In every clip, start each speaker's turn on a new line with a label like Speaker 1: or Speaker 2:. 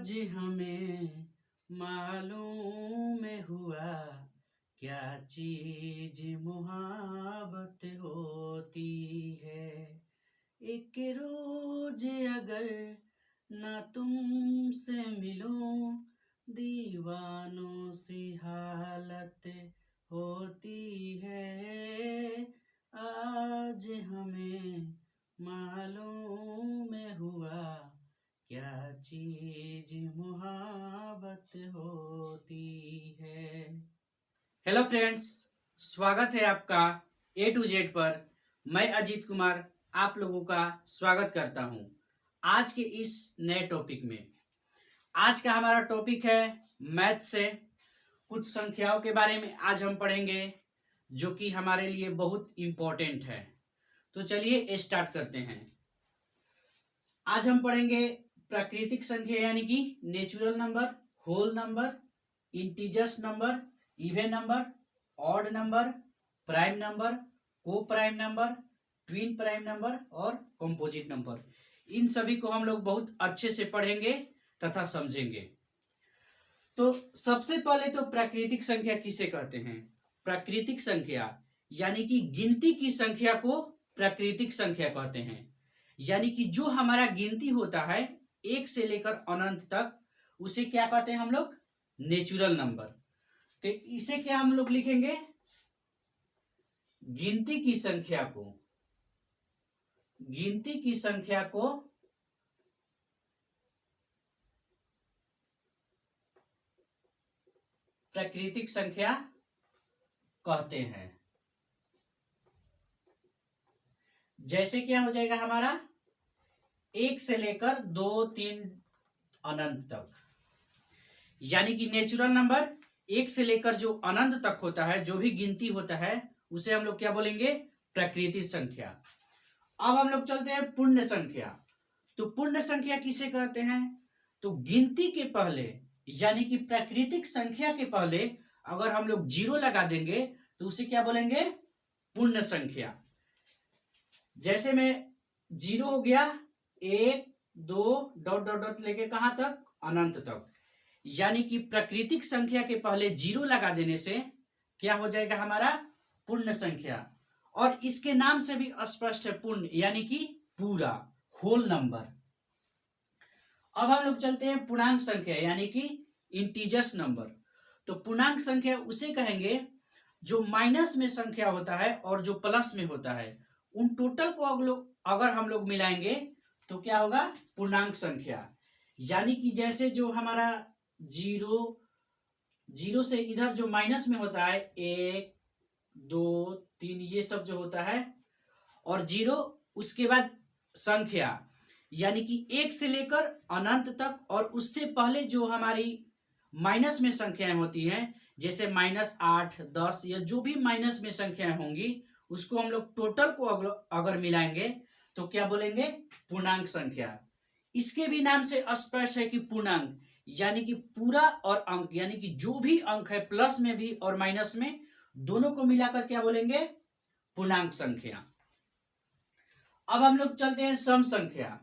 Speaker 1: आज हमें मालूम हुआ क्या चीज मोहब्बत होती है। एक रोज अगर ना तुमसे मिलूं दीवानों सी हालत होती है। आज हमें मालूम हुआ क्या चीज मोहब्बत होती है। हेलो फ्रेंड्स, स्वागत है आपका ए टू जेड पर। मैं अजीत कुमार आप लोगों का स्वागत करता हूं आज के इस नए टॉपिक में। आज का हमारा टॉपिक है मैथ से कुछ संख्याओं के बारे में आज हम पढ़ेंगे जो कि हमारे लिए बहुत इम्पोर्टेंट है। तो चलिए स्टार्ट करते हैं। आज हम पढ़ेंगे प्राकृतिक संख्या यानी कि natural number, whole number, integers number, even number, odd number, prime number, coprime number, twin prime number और कंपोजिट नंबर। इन सभी को हम लोग बहुत अच्छे से पढ़ेंगे तथा समझेंगे। तो सबसे पहले तो प्राकृतिक संख्या किसे कहते हैं? प्राकृतिक संख्या यानी कि गिनती की संख्या को प्राकृतिक संख्या कहते हैं। यानी कि जो हमारा गिनती होता है एक से लेकर अनंत तक, उसे क्या कहते हैं हम लोग? Natural number. तो इसे क्या हम लोग लिखेंगे? गिनती की संख्या को प्राकृतिक संख्या कहते हैं। जैसे क्या हो जाएगा हमारा? एक से लेकर 2, 3 अनंत तक। यानी कि नेचुरल नंबर एक से लेकर जो अनंत तक होता है, जो भी गिनती होता है, उसे हम लोग क्या बोलेंगे? प्राकृतिक संख्या। अब हम लोग चलते हैं पूर्ण संख्या। तो पूर्ण संख्या किसे कहते हैं? तो गिनती के पहले यानी कि प्राकृतिक संख्या के पहले अगर हम लोग 0 लगा देंगे तो उसे क्या बोलेंगे? पूर्ण संख्या। जैसे में 0 हो गया 1, 2 डॉट डॉट डॉट लेके कहां तक? अनंत तक। यानी कि प्राकृतिक संख्या के पहले 0 लगा देने से क्या हो जाएगा हमारा? पूर्ण संख्या। और इसके नाम से भी स्पष्ट है, पूर्ण यानी कि पूरा, होल नंबर। अब हम लोग चलते हैं पूर्णांक संख्या यानी कि इंटीजर्स नंबर। तो पूर्णांक संख्या उसे कहेंगे जो माइनस में संख्या होता है और जो प्लस में होता है, उन टोटल को अगर हम लोग मिलाएंगे तो क्या होगा? पूर्णांक संख्या। यानी कि जैसे जो हमारा 0 से इधर जो माइनस में होता है 1, 2, 3 ये सब जो होता है, और 0 उसके बाद संख्या यानी कि 1 से लेकर अनंत तक, और उससे पहले जो हमारी माइनस में संख्याएं होती हैं जैसे -8, 10 या जो भी माइनस में संख्याएं होंगी, उसको हम लोग टोटल को अगर मिलाएंगे तो क्या बोलेंगे? पूर्णांक संख्या। इसके भी नाम से स्पष्ट है कि पूर्णांक यानी कि पूरा और अंक, यानी कि जो भी अंक है प्लस में भी और माइनस में, दोनों को मिलाकर क्या बोलेंगे? पूर्णांक संख्या। अब हम लोग चलते हैं सम संख्या।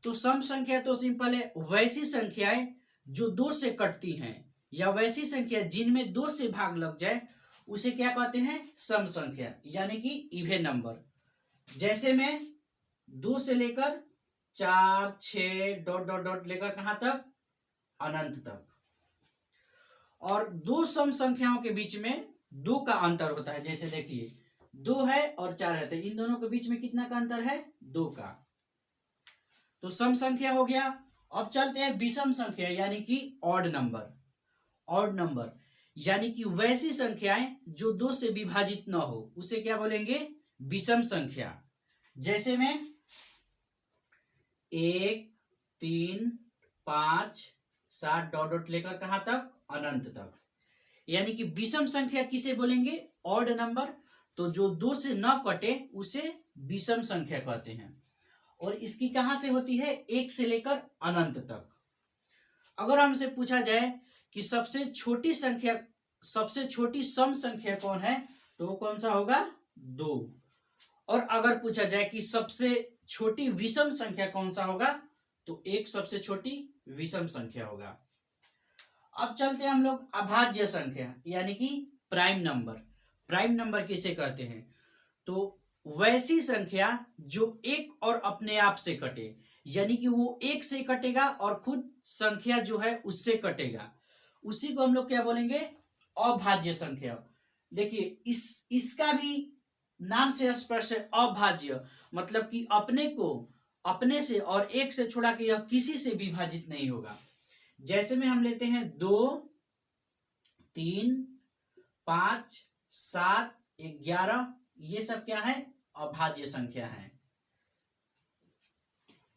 Speaker 1: तो सम संख्या तो सिंपल है, वैसी संख्याएं जो 2 से कटती हैं या वैसी संख्या जिनमें 2 से भाग लग जाए उसे क्या कहते हैं? सम संख्या यानी कि इवन नंबर। जैसे में 2 से लेकर 4, 6 डॉट डॉट डॉट लेकर कहां तक? अनंत तक। और 2 सम संख्याओं के बीच में 2 का अंतर होता है। जैसे देखिए 2 है और 4 है, तो इन दोनों के बीच में कितना का अंतर है? 2 का। तो सम संख्या हो गया। अब चलते हैं विषम संख्या यानी कि ऑड नंबर। ऑड नंबर यानी कि वैसी संख्याएं जो 2 से विभाजित न हो, उसे क्या बोलेंगे? विषम संख्या। जैसे में 1, 3, 5, 7 डॉट डॉट लेकर कहां तक? अनंत तक। यानी कि विषम संख्या किसे बोलेंगे? Odd number. तो जो 2 से न कटे उसे विषम संख्या कहते हैं। और इसकी कहां से होती है? 1 से लेकर अनंत तक। अगर हमसे पूछा जाए कि सबसे छोटी सम संख्या कौन है, तो वो कौन सा होगा? 2। और अगर पूछा जाए कि सबसे छोटी विषम संख्या कौन सा होगा, तो 1 सबसे छोटी विषम संख्या होगा। अब चलते हैं हम लोग अभाज्य संख्या यानी कि प्राइम नंबर। प्राइम नंबर किसे कहते हैं? तो वैसी संख्या जो एक और अपने आप से कटे, यानी कि वो एक से कटेगा और खुद संख्या जो है उससे कटेगा, उसी को हम लोग क्या बोलेंगे? अभाज्य संख्या। देखिए इसका भी नाम से स्पष्ट है, अभाज्य मतलब कि अपने को अपने से और एक से छोड़ा के यह किसी से विभाजित नहीं होगा। जैसे में हम लेते हैं 2, 3, 5, 7, 11, ये सब क्या है? अभाज्य संख्या है।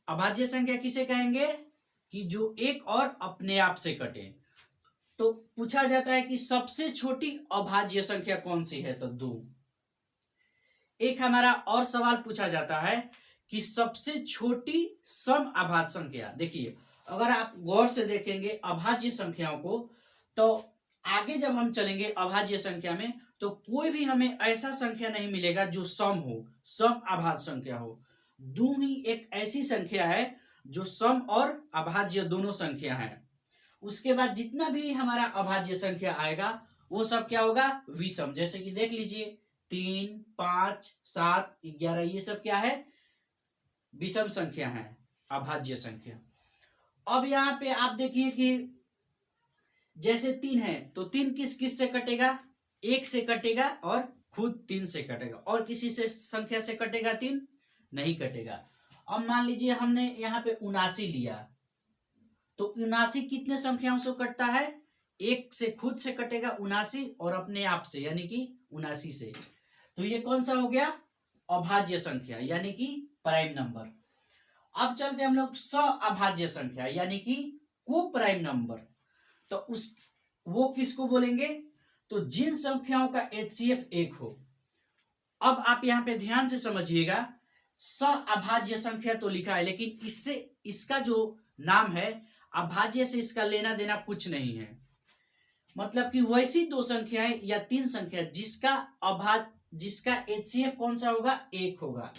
Speaker 1: अभाज्य संख्या किसे कहेंगे? कि जो एक और अपने आप से कटे। तो पूछा जाता है कि सबसे छोटी अभाज्य संख्या कौन सी है? तो 2। एक हमारा और सवाल पूछा जाता है कि सबसे छोटी सम अभाज्य संख्या। देखिए अगर आप गौर से देखेंगे अभाज्य संख्याओं को, तो आगे जब हम चलेंगे अभाज्य संख्या में, तो कोई भी हमें ऐसा संख्या नहीं मिलेगा जो सम हो, सम अभाज्य संख्या हो। 2 ही एक ऐसी संख्या है जो सम और अभाज्य दोनों संख्या है। उसके बाद जितना भी हमारा अभाज्य संख्या आएगा वो सब क्या होगा? विषम। जैसे कि देख लीजिए 3, 5, 7, 11, ये सब क्या है? विषम संख्या है, अभाज्य संख्या। अब यहाँ पे आप देखिए कि जैसे 3 है तो 3 किस किस से कटेगा? 1 से कटेगा और खुद 3 से कटेगा, और किसी से संख्या से कटेगा 3? नहीं कटेगा। अब मान लीजिए हमने यहाँ पे 79 लिया, तो 79 कितने संख्याओं से कटता है? 1 से खुद से कटेगा 79 और अपने आप से यानी कि 79 से। तो ये कौन सा हो गया? अभाज्य संख्या यानी कि प्राइम नंबर। अब चलते हम लोग अभाज्य संख्या यानी कि को प्राइम नंबर। तो वो किसको बोलेंगे? तो जिन संख्याओं का HCF 1 हो। अब आप यहां पे ध्यान से समझिएगा, अभाज्य संख्या तो लिखा है, लेकिन इससे इसका जो नाम है अभाज्य से इसका लेना देना कुछ नहीं है। मतलब कि वैसी 2 संख्याएं या 3 संख्या जिसका HCF कौन सा होगा? 1 होगा।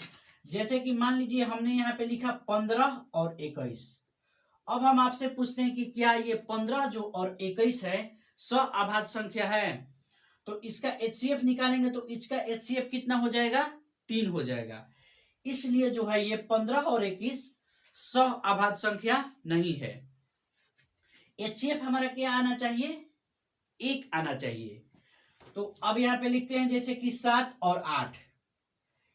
Speaker 1: जैसे कि मान लीजिए हमने यहाँ पे लिखा 15 और 21। अब हम आपसे पूछते हैं कि क्या ये 15 जो और 21 है अभाज्य संख्या है? तो इसका HCF निकालेंगे तो इसका HCF कितना हो जाएगा? 3 हो जाएगा। इसलिए जो है ये 15 और 21 अभाज्य संख्या नहीं है। HCF हमारा क्या आना चाहिए? 1 आना चाहिए। तो अब यहाँ पे लिखते हैं जैसे कि 7 और 8।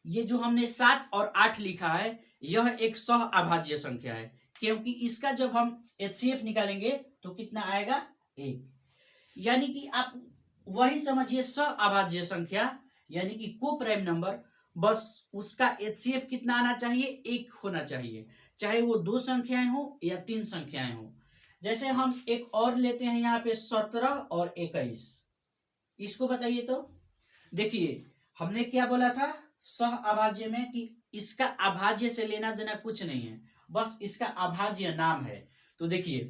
Speaker 1: ये जो हमने 7 और 8 लिखा है यह एक अभाज्य संख्या है, क्योंकि इसका जब हम HCF निकालेंगे तो कितना आएगा? 1। यानी कि आप वही समझिए अभाज्य संख्या यानी कि को प्राइम नंबर, बस उसका HCF कितना आना चाहिए? 1 होना चाहिए, चाहे वो 2 संख्याएं हो या 3 संख्याएं हो। जैसे हम एक और लेते हैं यहाँ पे 17 और 21। इसको बताइए। तो देखिए हमने क्या बोला था अभाज्य में कि इसका अभाज्य से लेना देना कुछ नहीं है, बस इसका अभाज्य नाम है। तो देखिए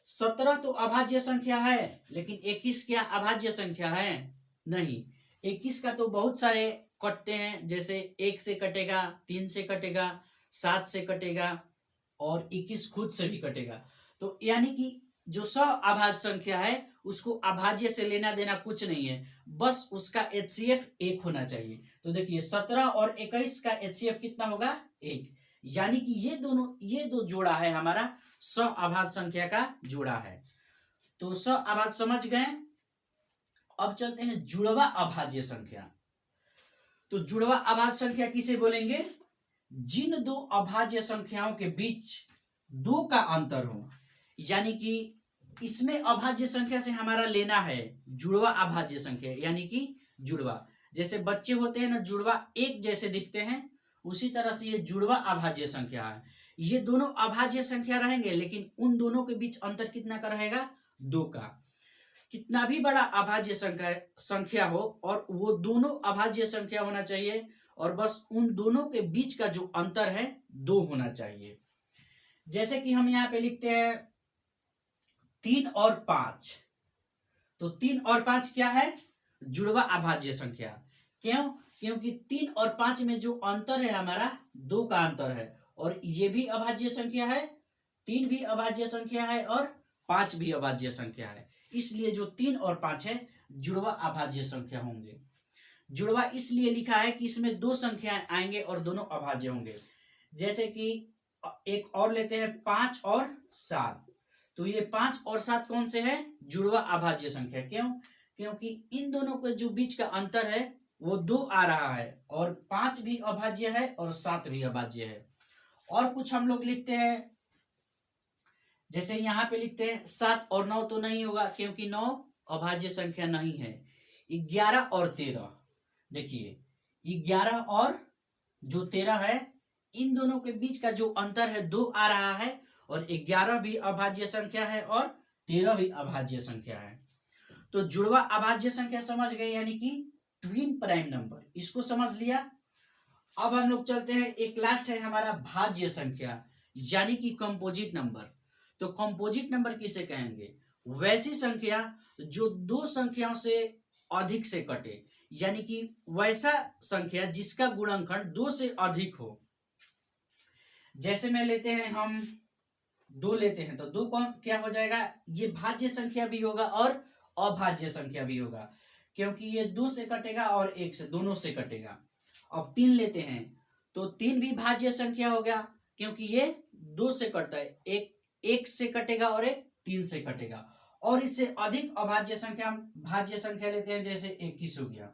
Speaker 1: 17 तो अभाज्य संख्या है, लेकिन 21 क्या अभाज्य संख्या है? नहीं। 21 का तो बहुत सारे कटते हैं, जैसे 1 से कटेगा, 3 से कटेगा, 7 से कटेगा और 21 खुद से भी कटेगा। तो यानी कि जो अभाज्य संख्या है उसको अभाज्य से लेना देना कुछ नहीं है, बस उसका HCF 1 होना चाहिए। तो देखिए 17 और 21 का HCF कितना होगा? 1। यानी कि ये दो जोड़ा है हमारा अभाज्य संख्या का जोड़ा है। तो अभाज्य समझ गए। अब चलते हैं जुड़वा अभाज्य संख्या। तो जुड़वा अभाज्य संख्या किसे बोलेंगे? जिन 2 अभाज्य संख्याओं के बीच 2 का अंतर हो, यानी कि इसमें अभाज्य संख्या से हमारा लेना है जुड़वा अभाज्य संख्या यानी कि जुड़वा। जैसे बच्चे होते हैं ना, जुड़वा एक जैसे दिखते हैं, उसी तरह से ये जुड़वा अभाज्य संख्या है। ये दोनों अभाज्य संख्या रहेंगे, लेकिन उन दोनों के बीच अंतर कितना का रहेगा? 2 का। कितना भी बड़ा अभाज्य संख्या हो और वो दोनों अभाज्य संख्या होना चाहिए, और बस उन दोनों के बीच का जो अंतर है 2 होना चाहिए। जैसे कि हम यहाँ पे लिखते हैं 3 और 5। तो 3 और 5 क्या है? जुड़वा अभाज्य संख्या। क्यों? क्योंकि 3 और 5 में जो अंतर है हमारा 2 का अंतर है, और ये भी अभाज्य संख्या है 3 भी अभाज्य संख्या है और 5 भी अभाज्य संख्या है, इसलिए जो 3 और 5 है जुड़वा अभाज्य संख्या होंगे। जुड़वा इसलिए लिखा है कि इसमें 2 संख्याएं आएंगे और दोनों अभाज्य होंगे। जैसे कि एक और लेते हैं 5 और 7, तो ये 5 और 7 कौन से है? जुड़वा अभाज्य संख्या। क्यों? क्योंकि इन दोनों के जो बीच का अंतर है वो 2 आ रहा है और 5 भी अभाज्य है और 7 भी अभाज्य है। और कुछ हम लोग लिखते हैं, जैसे यहाँ पे लिखते हैं 7 और 9 तो नहीं होगा क्योंकि 9 अभाज्य संख्या नहीं है। 11 और 13, देखिए 11 और जो 13 है, इन दोनों के बीच का जो अंतर है 2 आ रहा है और 11 भी अभाज्य संख्या है और 13 भी अभाज्य संख्या है। तो जुड़वा अभाज्य संख्या समझ गए, यानी कि ट्विन प्राइम नंबर, इसको समझ लिया। अब हम लोग चलते हैं, एक लास्ट है हमारा भाज्य संख्या यानी कि कंपोजिट नंबर। तो कंपोजिट नंबर किसे कहेंगे? वैसी संख्या जो 2 संख्याओं से अधिक से कटे, यानी कि वैसा संख्या जिसका गुणनखंड 2 से अधिक हो। जैसे में लेते हैं हम 2 लेते हैं तो 2 कौन क्या हो जाएगा? ये भाज्य संख्या भी होगा और अभाज्य संख्या भी होगा, क्योंकि ये 2 से कटेगा और 1 से, दोनों से कटेगा। अब 3 लेते हैं तो 3 भी भाज्य संख्या हो गया, क्योंकि ये 2 से कटता है, एक 1 से कटेगा और एक 3 से कटेगा। और इससे अधिक अभाज्य संख्या भाज्य संख्या लेते हैं, जैसे 21 हो गया।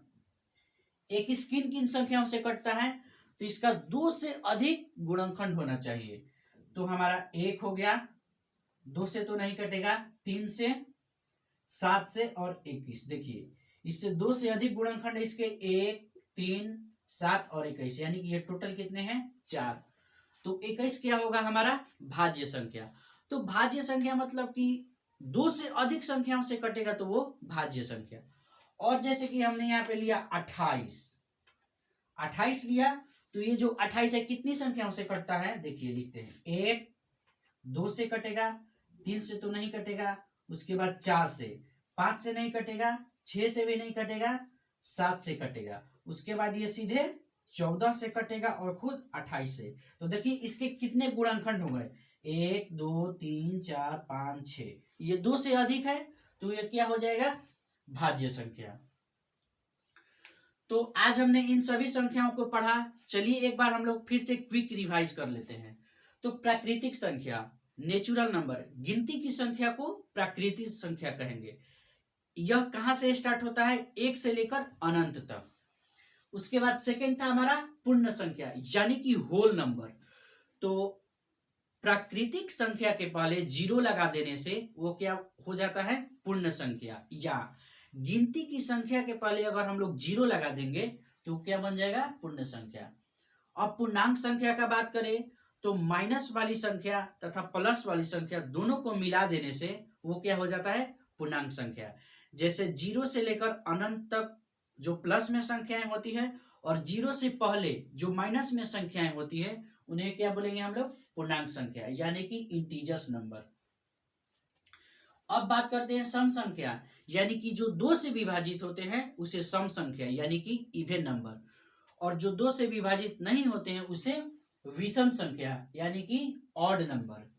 Speaker 1: 21 किन किन संख्याओं से कटता है? तो इसका 2 से अधिक गुणनखंड होना चाहिए। तो हमारा 1 हो गया, 2 से तो नहीं कटेगा, 3 से, 7 से और 21। देखिए इससे 2 से अधिक गुणनखंड है इसके 1, 3, 7 और 21, यानी कि ये टोटल कितने हैं? 4। तो 21 क्या होगा? हमारा भाज्य संख्या। तो भाज्य संख्या मतलब कि 2 से अधिक संख्याओं से कटेगा तो वो भाज्य संख्या। और जैसे कि हमने यहाँ पे लिया 28 लिया, तो ये जो 28 है कितनी संख्याओं से कटता है? देखिए लिखते हैं, 1, 2 से कटेगा, 3 से तो नहीं कटेगा, उसके बाद 4 से, 5 से नहीं कटेगा, 6 से भी नहीं कटेगा, 7 से कटेगा, उसके बाद ये सीधे 14 से कटेगा और खुद 28 से। तो देखिए इसके कितने गुणनखंड हो गए? 1, 2, 3, 4, 5, 6। ये 2 से अधिक है तो ये क्या हो जाएगा? भाज्य संख्या। तो आज हमने इन सभी संख्याओं को पढ़ा। चलिए एक बार हम लोग फिर से क्विक रिवाइज कर लेते हैं। तो प्राकृतिक संख्या, नेचुरल नंबर, गिनती की संख्या को प्राकृतिक संख्या कहेंगे। यह कहां से स्टार्ट होता है? 1 से लेकर अनंत तक। उसके बाद सेकंड था हमारा पूर्ण संख्या यानी कि होल नंबर। तो प्राकृतिक संख्या के पहले 0 लगा देने से वो क्या हो जाता है? पूर्ण संख्या। या गिनती की संख्या के पहले अगर हम लोग 0 लगा देंगे तो क्या बन जाएगा? पूर्ण संख्या। अब पूर्णांक संख्या का बात करें तो माइनस वाली संख्या तथा प्लस वाली संख्या दोनों को मिला देने से वो क्या हो जाता है? पूर्णांक संख्या। जैसे 0 से लेकर अनंत तक जो प्लस में संख्याएं होती है और 0 से पहले जो माइनस में संख्याएं होती है उन्हें क्या बोलेंगे हम लोग? पूर्णांक संख्या यानी कि इंटीजर्स नंबर। अब बात करते हैं सम संख्या, यानी कि जो 2 से विभाजित होते हैं उसे सम संख्या यानी कि इवन नंबर, और जो 2 से विभाजित नहीं होते हैं उसे विषम संख्या यानी कि ऑड नंबर।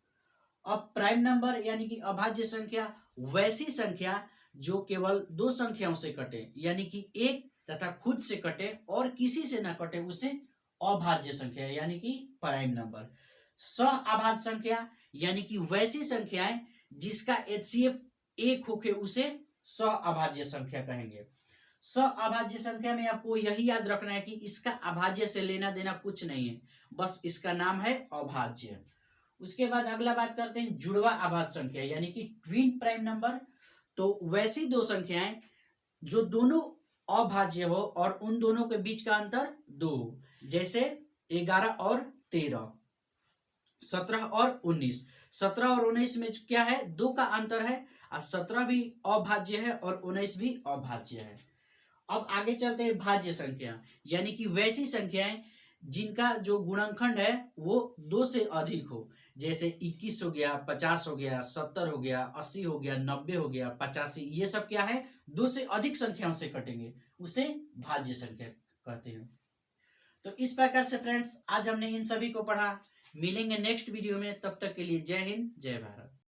Speaker 1: अब प्राइम नंबर यानी कि अभाज्य संख्या, वैसी संख्या जो केवल 2 संख्याओं से कटे यानी कि 1 तथा खुद से कटे और किसी से ना कटे उसे अभाज्य संख्या यानी कि प्राइम नंबर। सह-अभाज्य संख्या यानी कि वैसी संख्याएं जिसका HCF 1 होके उसे सह-अभाज्य संख्या कहेंगे। सह-अभाज्य संख्या में आपको यही याद रखना है कि इसका अभाज्य से लेना देना कुछ नहीं है, बस इसका नाम है अभाज्य। उसके बाद अगला बात करते हैं जुड़वा अभाज्य संख्या यानी कि ट्विन प्राइम नंबर। तो वैसी 2 संख्याएं जो दोनों अभाज्य हो और उन दोनों के बीच का अंतर 2 हो, जैसे 11 और 13, 17 और 19। 17 और 19 में क्या है? 2 का अंतर है और 17 भी अभाज्य है और 19 भी अभाज्य है। अब आगे चलते हैं भाज्य संख्या यानी कि वैसी संख्याएं जिनका जो गुणनखंड है वो 2 से अधिक हो, जैसे 21 हो गया, 50 हो गया, 70 हो गया, 80 हो गया, 90 हो गया, 85। ये सब क्या है? 2 से अधिक संख्याओं से कटेंगे, उसे भाज्य संख्या कहते हैं। तो इस प्रकार से फ्रेंड्स आज हमने इन सभी को पढ़ा। मिलेंगे नेक्स्ट वीडियो में, तब तक के लिए जय हिंद जय भारत।